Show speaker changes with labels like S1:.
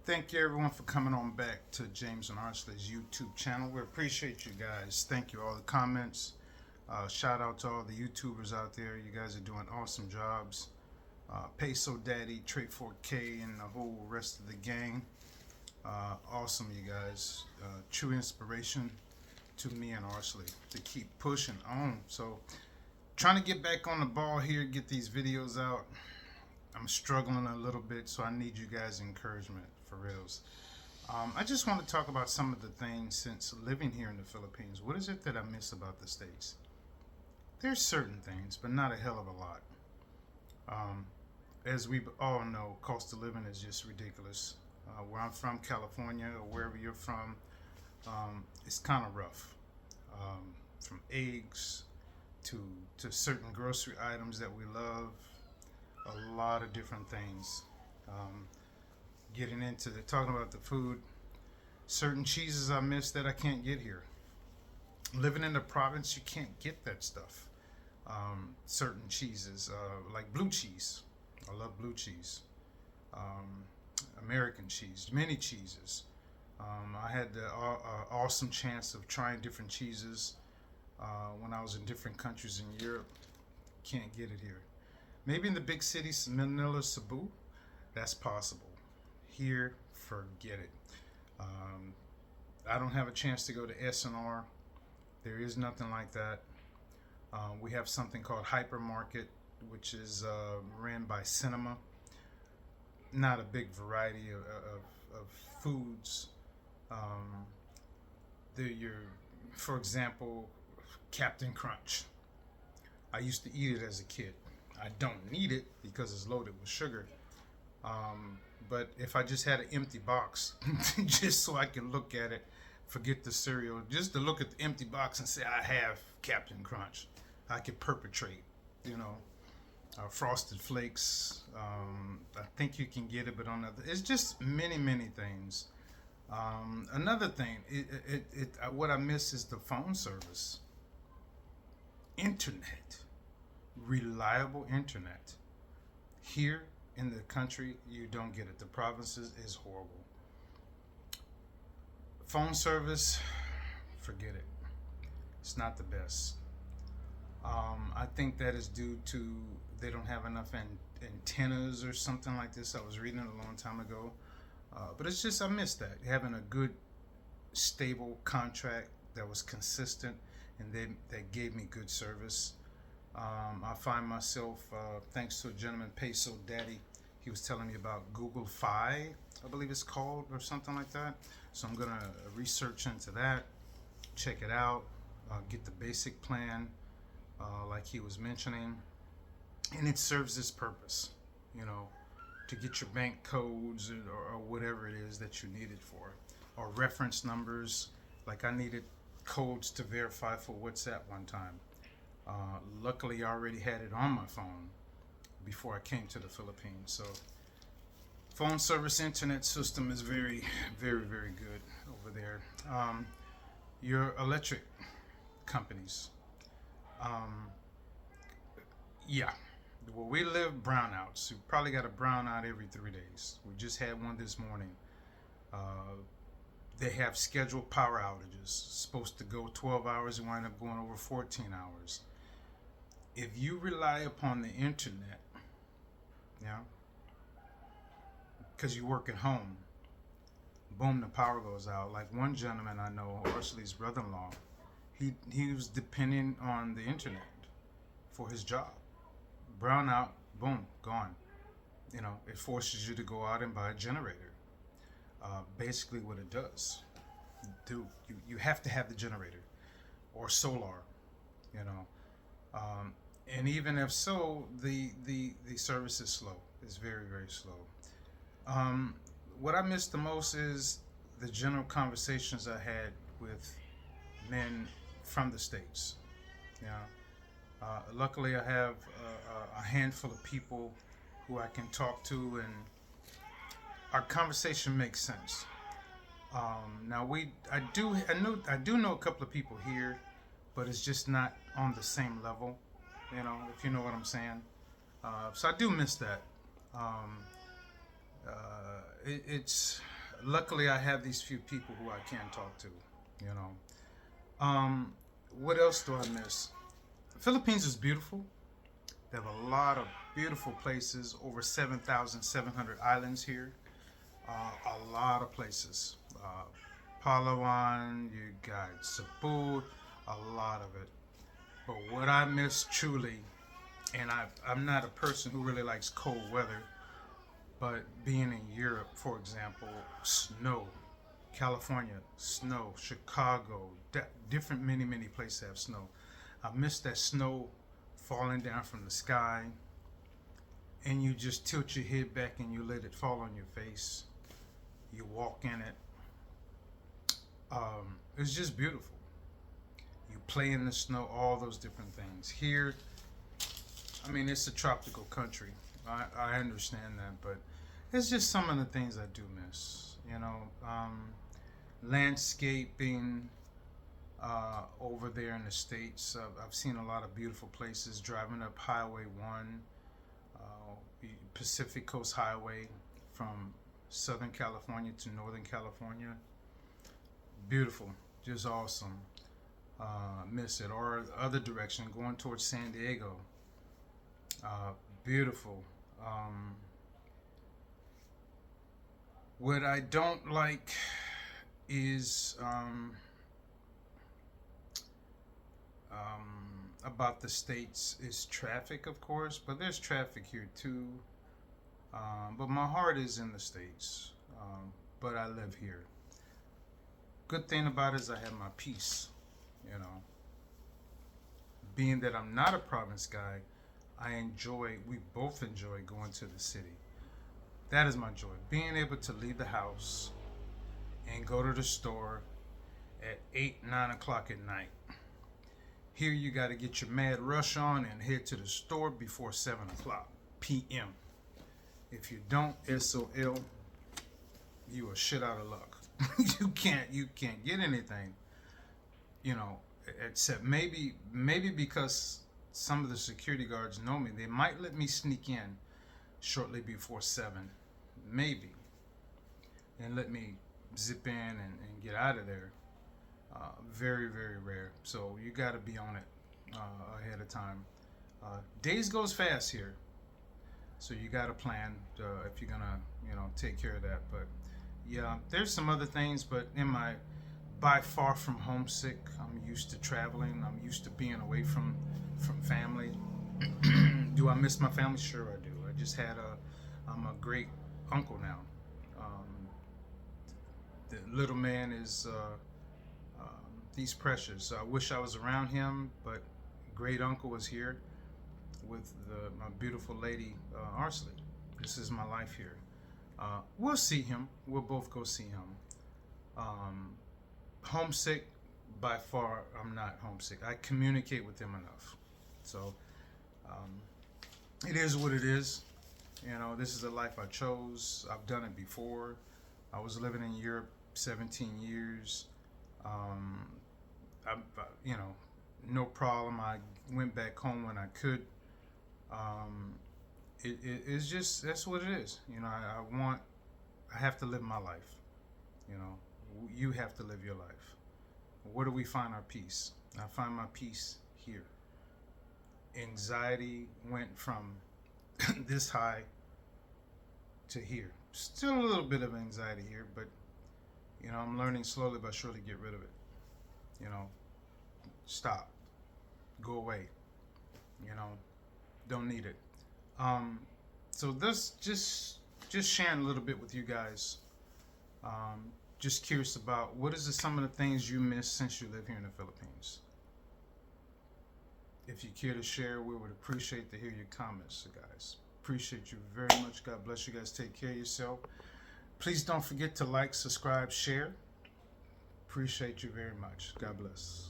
S1: Thank you everyone for coming on back to James and Arsley's YouTube channel. We appreciate you guys. Thank you all the comments. Shout out to all the YouTubers out there. You guys are doing awesome jobs. Peso Daddy, Trey 4K, and the whole rest of the gang. Awesome, you guys. True inspiration to me and Arsley to keep pushing on. So, trying to get back on the ball here, get these videos out. I'm struggling a little bit, so I need you guys' encouragement for reals. I just want to talk about some of the things since living here in the Philippines. What is it that I miss about the States? There's certain things, but not a hell of a lot. Um, as we all know, cost of living is just ridiculous. Where I'm from, California, or wherever you're from, it's kind of rough. From eggs to certain grocery items that we love, a lot of different things. Um, Getting into talking about the food, certain cheeses I miss that I can't get here. Living in the province, you can't get that stuff. Certain cheeses, like blue cheese. I love blue cheese. Um, American cheese, many cheeses. I had the awesome chance of trying different cheeses when I was in different countries in Europe. Can't get it here. Maybe in the big cities, Manila, Cebu, that's possible. Here, forget it. Um, I don't have a chance to go to SNR. There is nothing like that. We have something called Hypermarket, which is ran by Cinema. Not a big variety of foods. Um, your, for example, Captain Crunch. I used to eat it as a kid. I don't need it because it's loaded with sugar. But if I just had an empty box, just so I can look at it, forget the cereal, just to look at the empty box and say I have Captain Crunch, I could perpetrate, you know. Frosted Flakes. I think you can get it, but on other, it's just many things. Another thing, what I miss is the phone service, internet, reliable internet. Here in the country, you don't get it. The provinces is horrible. Phone service, forget it. It's not the best. I think that is due to they don't have enough antennas or something like this. I was reading it a long time ago. But it's just, I miss that. Having a good, stable contract that was consistent and that gave me good service. I find myself, thanks to a gentleman, Peso Daddy, he was telling me about Google Fi, I believe it's called, or something like that. So I'm going to research into that, check it out, get the basic plan, like he was mentioning. And it serves this purpose, you know, to get your bank codes or whatever it is that you need it for, or reference numbers. Like I needed codes to verify for WhatsApp one time. Luckily, I already had it on my phone before I came to the Philippines. So, phone service, internet system is very good over there. Your electric companies, um, yeah. Where we live, brownouts. You probably got a brownout every 3 days. We just had one this morning. Uh, they have scheduled power outages. Supposed to go 12 hours and wind up going over 14 hours. If you rely upon the internet, yeah, because you work at home, boom, the power goes out. Like one gentleman I know, Arsley's brother-in-law, he was depending on the internet for his job. Brownout, boom, gone. You know, it forces you to go out and buy a generator. Basically, what it does, you have to have the generator or solar. You know, and even if so, the service is slow. It's very slow. What I miss the most is the general conversations I had with men from the States. Yeah. Luckily, I have a handful of people who I can talk to, and our conversation makes sense. Now, I do know a couple of people here, but it's just not on the same level. You know, if you know what I'm saying. So I do miss that. Um, it's luckily I have these few people who I can talk to, you know. What else do I miss? The Philippines is beautiful. They have a lot of beautiful places, over 7,700 islands here. A lot of places. Palawan, you got Cebu, a lot of it. But what I miss truly, and I'm not a person who really likes cold weather, but being in Europe, for example, snow, California, snow, Chicago, different many places have snow. I miss that snow falling down from the sky, and you just tilt your head back and you let it fall on your face. You walk in it. It's just beautiful. You play in the snow, all those different things. Here, I mean, it's a tropical country. I understand that, but it's just some of the things I do miss. You know, landscaping over there in the States. I've seen a lot of beautiful places driving up Highway 1, Pacific Coast Highway from Southern California to Northern California. Beautiful, just awesome. Miss it. Or the other direction, going towards San Diego. Beautiful. What I don't like is about the States is traffic, of course, but there's traffic here too. But my heart is in the States, but I live here. Good thing about it is I have my peace, you know. Being that I'm not a province guy, we both enjoy going to the city. That is my joy. Being able to leave the house and go to the store at 8, 9 o'clock at night. Here you got to get your mad rush on and head to the store before 7 o'clock p.m. If you don't, SOL, you are shit out of luck. you can't get anything, you know, except maybe because some of the security guards know me, they might let me sneak in shortly before 7, maybe, and let me zip in and get out of there. Very rare. So you got to be on it ahead of time. Days goes fast here, so you got to plan if you're gonna, you know, take care of that. But yeah, there's some other things, but by far from homesick. I'm used to traveling. I'm used to being away from family. Do I miss my family? Sure I do. I'm a great uncle now. The little man is he's precious. I wish I was around him, but great uncle is here with my beautiful lady Arsley. This is my life here. We'll see him. We'll both go see him. Homesick, by far, I'm not homesick. I communicate with him enough. So it is what it is. You know, this is a life I chose. I've done it before. I was living in Europe 17 years. You know, no problem. I went back home when I could. It's just, that's what it is. You know, I have to live my life. You know, you have to live your life. Where do we find our peace? I find my peace here. Anxiety went from this high to here. Still a little bit of anxiety here, but you know, I'm learning slowly but surely get rid of it. You know, stop, go away. You know, don't need it. So this just sharing a little bit with you guys. Just curious about what is some of the things you miss since you live here in the Philippines. If you care to share, we would appreciate to hear your comments, guys. Appreciate you very much. God bless you guys. Take care of yourself. Please don't forget to like, subscribe, share. Appreciate you very much. God bless.